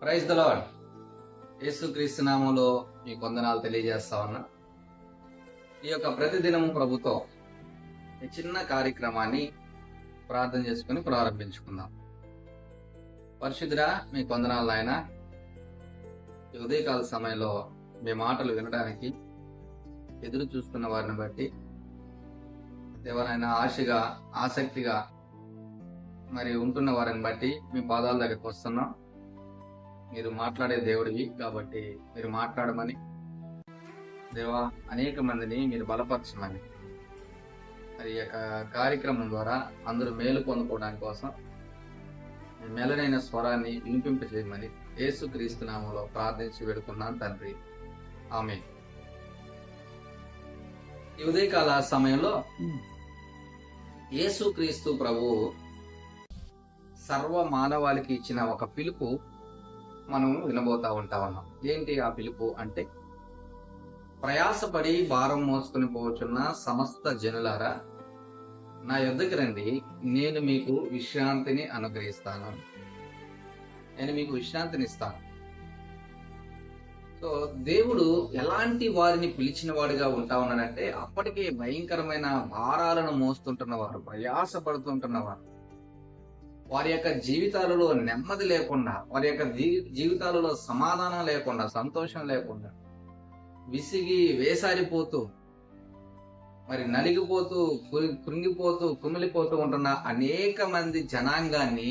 Praise the lord. యేసుక్రీస్తు నామములో మీ వందనాలు తెలియజేస్తా ఉన్నా. ఈ యొక్క ప్రతిదినము ప్రభుతో ఈ చిన్న కార్యక్రమాన్ని ప్రార్థన చేసుకుని ప్రారంభించుకుందాం. పరిశుద్ధుడా, మీ వందనాలు నాయన. ఈ ఉదయకాల సమయంలో మీ మాటలు వినడానికి ఎదురు చూస్తున్న వారిని బట్టి ఎవరైనా ఆశగా ఆసక్తిగా మరి ఉంటున్న వారిని బట్టి మీ పాదాల దగ్గరికి వస్తున్నాం. మీరు మాట్లాడే దేవుడివి కాబట్టి మీరు మాట్లాడమని, దేవా, అనేక మందిని మీరు బలపరచమని, మరి ఈ యొక్క కార్యక్రమం ద్వారా అందరూ మేలు పొందుకోవడానికి కోసం మీ మెలనైన స్వరాన్ని వినిపింపజేయమని యేసుక్రీస్తు నామములో ప్రార్థించి వేడుకున్నాను తండ్రి, ఆమేన్. ఈ ఉదయకాల సమయంలో యేసుక్రీస్తు ప్రభువు సర్వ మానవాళికి ఇచ్చిన ఒక పిలుపు మనం వినబోతా ఉంటా ఉన్నాం. ఏంటి ఆ పిలుపు అంటే, ప్రయాసపడి భారం మోసుకుని పోచున్న సమస్త జనులారా, నా యొద్దకు రండి, నేను మీకు విశ్రాంతిని అనుగ్రహిస్తాను. నేను మీకు విశ్రాంతిని ఇస్తాను. సో దేవుడు ఎలాంటి వారిని పిలిచిన వాడిగా ఉంటా ఉన్నాడంటే, అప్పటికే భయంకరమైన భారాలను మోస్తుంటున్నవారు, ప్రయాసపడుతుంటున్నవారు, వారి యొక్క జీవితాలలో నెమ్మది లేకుండా, వారి యొక్క జీవితాలలో సమాధానం లేకుండా, సంతోషం లేకుండా, విసిగి వేసారిపోతూ, మరి నలిగిపోతూ, కృంగిపోతూ, కుమిలిపోతూ ఉంటున్న అనేక మంది జనాంగాన్ని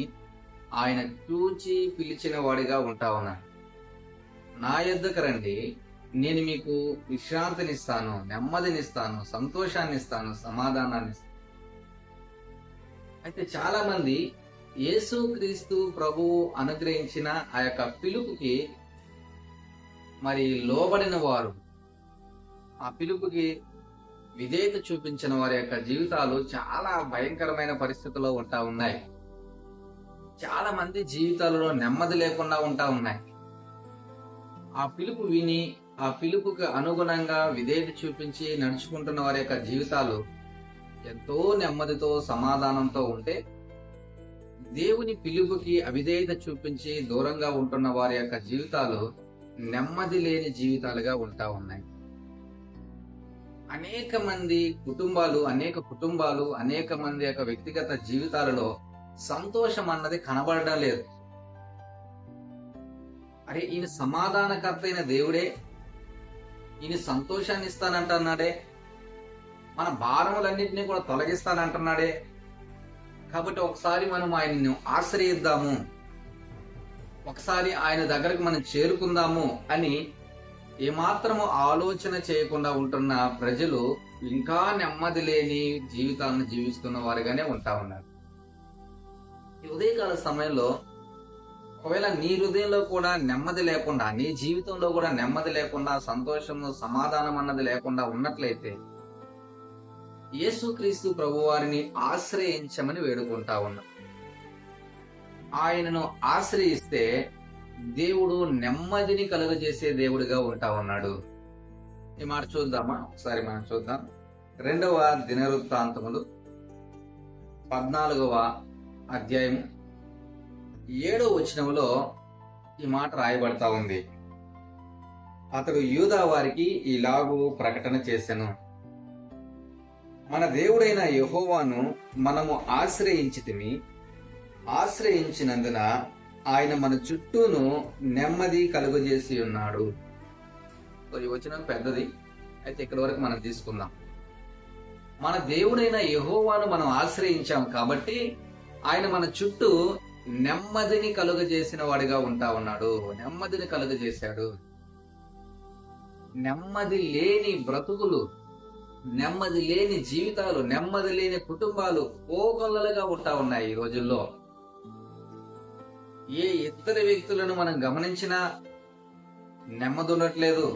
ఆయన చూచి పిలిచిన వాడిగా ఉంటా ఉన్నాడు. నా యొద్దకు రండి, నేను మీకు విశ్రాంతినిస్తాను, నెమ్మదినిస్తాను, సంతోషాన్ని ఇస్తాను, సమాధానాన్ని ఇస్తాను. అయితే చాలా మంది యేసుక్రీస్తు ప్రభువు అనుగ్రహించిన ఆ యొక్క పిలుపుకి మరి లోబడిన వారు, ఆ పిలుపుకి విధేయత చూపించిన వారి యొక్క జీవితాలు చాలా భయంకరమైన పరిస్థితుల్లో ఉంటా ఉన్నాయి. చాలా మంది జీవితాలలో నెమ్మది లేకుండా ఉంటా ఉన్నాయి. ఆ పిలుపు విని, ఆ పిలుపుకి అనుగుణంగా విధేయత చూపించి నడుచుకుంటున్న వారి యొక్క జీవితాలు ఎంతో నెమ్మదితో, సమాధానంతో ఉంటే, దేవుని పిలుపుకి అవిధేయత చూపించి దూరంగా ఉంటున్న వారి యొక్క జీవితాలు నెమ్మది లేని జీవితాలుగా ఉంటా ఉన్నాయి. అనేక మంది కుటుంబాలు, అనేక మంది యొక్క వ్యక్తిగత జీవితాలలో సంతోషం అన్నది కనబడడం లేదు. అరే, ఈయన సమాధానకర్త అయిన దేవుడే, ఈయన సంతోషాన్ని ఇస్తానంటున్నాడే, మన భారములన్నింటినీ కూడా తొలగిస్తానంటున్నాడే, కాబట్టి ఒకసారి మనం ఆయనను ఆశ్రయిద్దాము, ఒకసారి ఆయన దగ్గరకు మనం చేరుకుందాము అని ఏమాత్రము ఆలోచన చేయకుండా ఉంటున్న ప్రజలు ఇంకా నెమ్మది లేని జీవితాలను జీవిస్తున్న వారుగానే ఉంటా ఉన్నారు. ఈ ఉదయకాల సమయంలో ఒకవేళ నీ హృదయంలో కూడా నెమ్మది లేకుండా, నీ జీవితంలో కూడా నెమ్మది లేకుండా, సంతోషము, సమాధానం అన్నది లేకుండా ఉన్నట్లయితే యేసుక్రీస్తు ప్రభువారిని ఆశ్రయించమని వేడుకుంటా ఉన్నా. ఆయనను ఆశ్రయిస్తే దేవుడు నెమ్మదిని కలుగజేసే దేవుడిగా ఉంటా ఉన్నాడు. ఈ మాట చూద్దామా? ఒకసారి మనం చూద్దాం. 2వ దినవృత్తాంతములు 14వ అధ్యాయం 7వ వచనములో ఈ మాట రాయబడతా ఉంది. అతడు యూదా వారికి ఇలాగూ ప్రకటన చేసెను, మన దేవుడైన యెహోవాను మనము ఆశ్రయించితిమి, ఆశ్రయించినందున ఆయన మన చుట్టూను నెమ్మది కలుగజేసి ఉన్నాడు. ఈ వచనం పెద్దది, అయితే ఇక్కడి వరకు మనం తీసుకుందాం. మన దేవుడైన యెహోవాను మనం ఆశ్రయించాం కాబట్టి ఆయన మన చుట్టూ నెమ్మదిని కలుగజేసిన వాడిగా ఉంటా ఉన్నాడు. నెమ్మదిని కలుగజేశాడు. నెమ్మది లేని బ్రతుకులు, నెమ్మది లేని జీవితాలు, నెమ్మది లేని కుటుంబాలు కోకొల్లలుగా ఉంటా ఉన్నాయి ఈ రోజుల్లో. ఏ ఇతర వ్యక్తులను మనం గమనించినా నెమ్మది ఉండట్లేదు.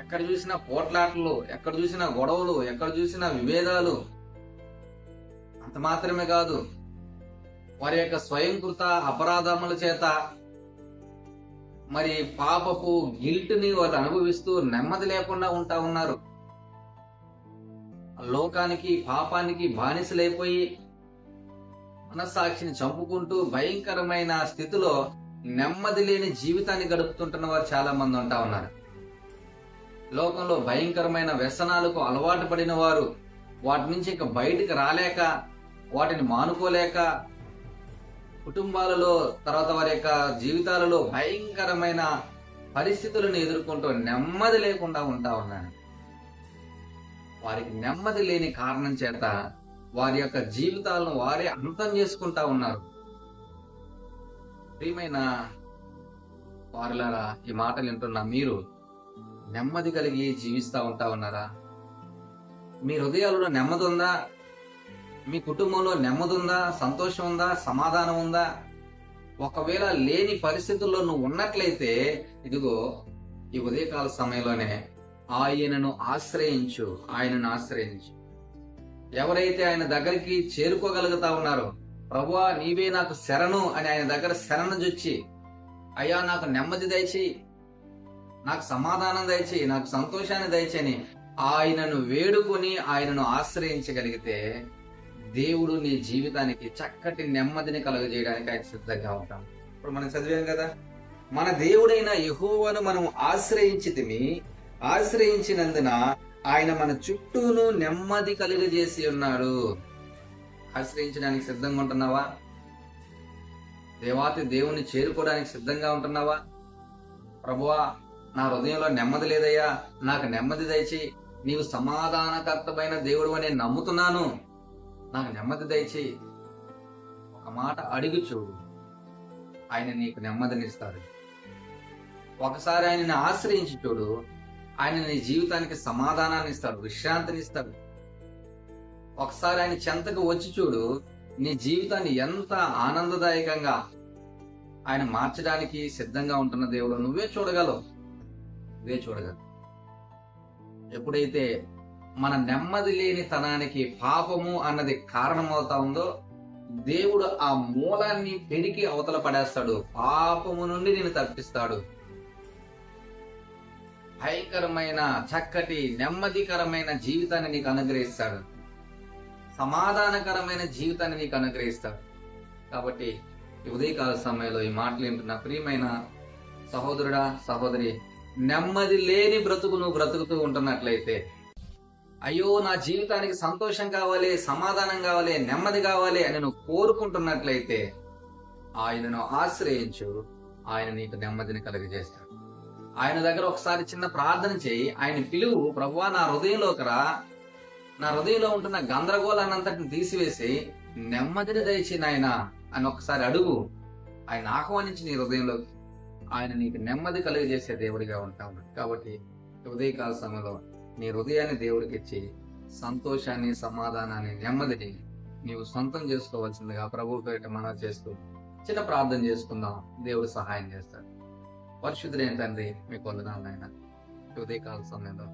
ఎక్కడ చూసినా పోట్లాటలు, ఎక్కడ చూసినా గొడవలు, ఎక్కడ చూసినా విభేదాలు. అంత మాత్రమే కాదు, వారి యొక్క స్వయంకృత అపరాధముల చేత మరి పాపపు గిల్ట్ని వాళ్ళు అనుభవిస్తూ నెమ్మది లేకుండా ఉంటా ఉన్నారు. లోకానికి, పాపానికి బానిసలైపోయి మనస్సాక్షిని చంపుకుంటూ భయంకరమైన స్థితిలో నెమ్మది లేని జీవితాన్ని గడుపుతుంటున్న వారు చాలా మంది ఉంటా ఉన్నారు. లోకంలో భయంకరమైన వ్యసనాలకు అలవాటు పడిన వారు వాటి నుంచి ఇక బయటికి రాలేక, వాటిని మానుకోలేక, కుటుంబాలలో తర్వాత వారి యొక్క జీవితాలలో భయంకరమైన పరిస్థితులను ఎదుర్కొంటూ నెమ్మది లేకుండా ఉంటా ఉన్నారు. వారికి నెమ్మది లేని కారణం చేత వారి యొక్క జీవితాలను వారే అంతం చేసుకుంటా ఉన్నారు. ప్రియమైన వారులారా, ఈ మాటలు వింటున్న మీరు నెమ్మది కలిగి జీవిస్తా ఉంటా ఉన్నారా? మీ హృదయాలలో నెమ్మది ఉందా? మీ కుటుంబంలో నెమ్మది ఉందా? సంతోషం ఉందా? సమాధానం ఉందా? ఒకవేళ లేని పరిస్థితుల్లో నువ్వు ఉన్నట్లయితే ఇదిగో ఈ ఉదయకాల సమయంలోనే ఆయనను ఆశ్రయించు. ఎవరైతే ఆయన దగ్గరికి చేరుకోగలుగుతా ఉన్నారో, ప్రభువా నీవే నాకు శరణు అని ఆయన దగ్గర శరణు జొచ్చి, అయ్యా నాకు నెమ్మది దయచేయి, నాకు సమాధానం దయచేయి, నాకు సంతోషాన్ని దయచేయని ఆయనను వేడుకొని ఆయనను ఆశ్రయించగలిగితే దేవుడు నీ జీవితానికి చక్కటి నెమ్మదిని కలుగజేయడానికి ఆయన సిద్ధంగా ఉంటాం. ఇప్పుడు మనం చదివాం కదా, మన దేవుడైన యెహోవాను మనం ఆశ్రయించినందున ఆయన మన చుట్టూను నెమ్మది కలుగజేసి ఉన్నాడు. ఆశ్రయించడానికి సిద్ధంగా ఉంటున్నావా? దేవాతి దేవుణ్ణి చేరుకోవడానికి సిద్ధంగా ఉంటున్నావా? ప్రభువా నా హృదయంలో నెమ్మది లేదయ్యా, నాకు నెమ్మది దయచేయి, నీవు సమాధానకర్తమైన దేవుడు అని నేను నమ్ముతున్నాను, నాకు నెమ్మది దయచేయి. ఒక మాట అడిగి చూడు, ఆయన నీకు నెమ్మదినిస్తాడు. ఒకసారి ఆయనని ఆశ్రయించి చూడు, ఆయన నీ జీవితానికి సమాధానాన్ని ఇస్తాడు, విశ్రాంతిని ఇస్తాడు. ఒకసారి ఆయన చెంతకు వచ్చి చూడు, నీ జీవితాన్ని ఎంత ఆనందదాయకంగా ఆయన మార్చడానికి సిద్ధంగా ఉంటున్న దేవుడు నువ్వే చూడగలవు. ఎప్పుడైతే మన నెమ్మది లేని తనానికి పాపము అన్నది కారణమవుతా ఉందో, దేవుడు ఆ మూలాన్ని పెరికి అవతల పడేస్తాడు. పాపము నుండి నేను తప్పిస్తాడు. భయంకరమైన చక్కటి నెమ్మదికరమైన జీవితాన్ని నీకు అనుగ్రహిస్తాడు. సమాధానకరమైన జీవితాన్ని నీకు అనుగ్రహిస్తాడు. కాబట్టి ఈ ఉదయకాల సమయంలో ఈ మాటలు వింటున్న ప్రియమైన సహోదరుడా, సహోదరి, నెమ్మది లేని బ్రతుకు నువ్వు బ్రతుకుతూ ఉంటున్నట్లయితే, అయ్యో నా జీవితానికి సంతోషం కావాలి, సమాధానం కావాలి, నెమ్మది కావాలి అని నువ్వు కోరుకుంటున్నట్లయితే ఆయనను ఆశ్రయించు. ఆయన నీకు నెమ్మదిని కలుగజేస్తాడు. ఆయన దగ్గర ఒకసారి చిన్న ప్రార్థన చేయి, ఆయన పిలువు, ప్రభువా నా హృదయంలోకి రా, నా హృదయంలో ఉంటున్న గందరగోళాన్నంతటిని తీసివేసి నెమ్మదిని దయచేయి నాయన అని ఒకసారి అడుగు. ఆయన ఆహ్వానించి నీ హృదయంలో ఆయన నీకు నెమ్మది కలుగజేసే దేవుడిగా ఉంటాడు. కాబట్టి ఉదయకాల సమయంలో నీ హృదయాన్ని దేవుడికి ఇచ్చి సంతోషాన్ని, సమాధానాన్ని, నెమ్మదిని నీవు సొంతం చేసుకోవాల్సిందిగా ప్రభువు పేరిట మనవి చేస్తూ చిన్న ప్రార్థన చేసుకుందాం. దేవుడు సహాయం చేస్తాడు. పరిశుద్ధుడైన తండ్రి, మీకు వందనాలు నాయన. ఉదయకాల సమయంలో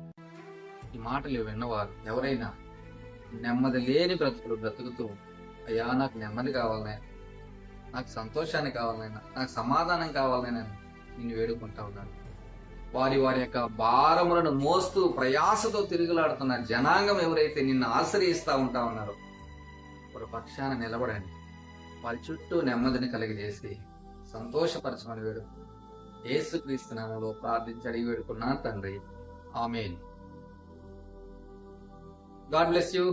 ఈ మాటలు విన్నవారు ఎవరైనా నెమ్మది లేని బ్రతుకులు బ్రతుకుతూ, అయ్యా నాకు నెమ్మది కావాలనే, నాకు సంతోషాన్ని కావాలైనా, నాకు సమాధానం కావాలైనా నిన్ను వేడుకుంటా ఉన్నాను. వారి యొక్క భారములను మోస్తూ ప్రయాసతో తిరుగులాడుతున్న జనాంగం ఎవరైతే నిన్ను ఆశ్రయిస్తా ఉంటా ఉన్నారో వారి పక్షాన నిలబడండి. వారి చుట్టూ నెమ్మదిని కలిగజేసి సంతోషపరచమని వేడు యేసుక్రీస్తు నామములో ప్రార్థించి అడిగి వేడుకున్నాను తండ్రి. ఆమేన్. God bless you.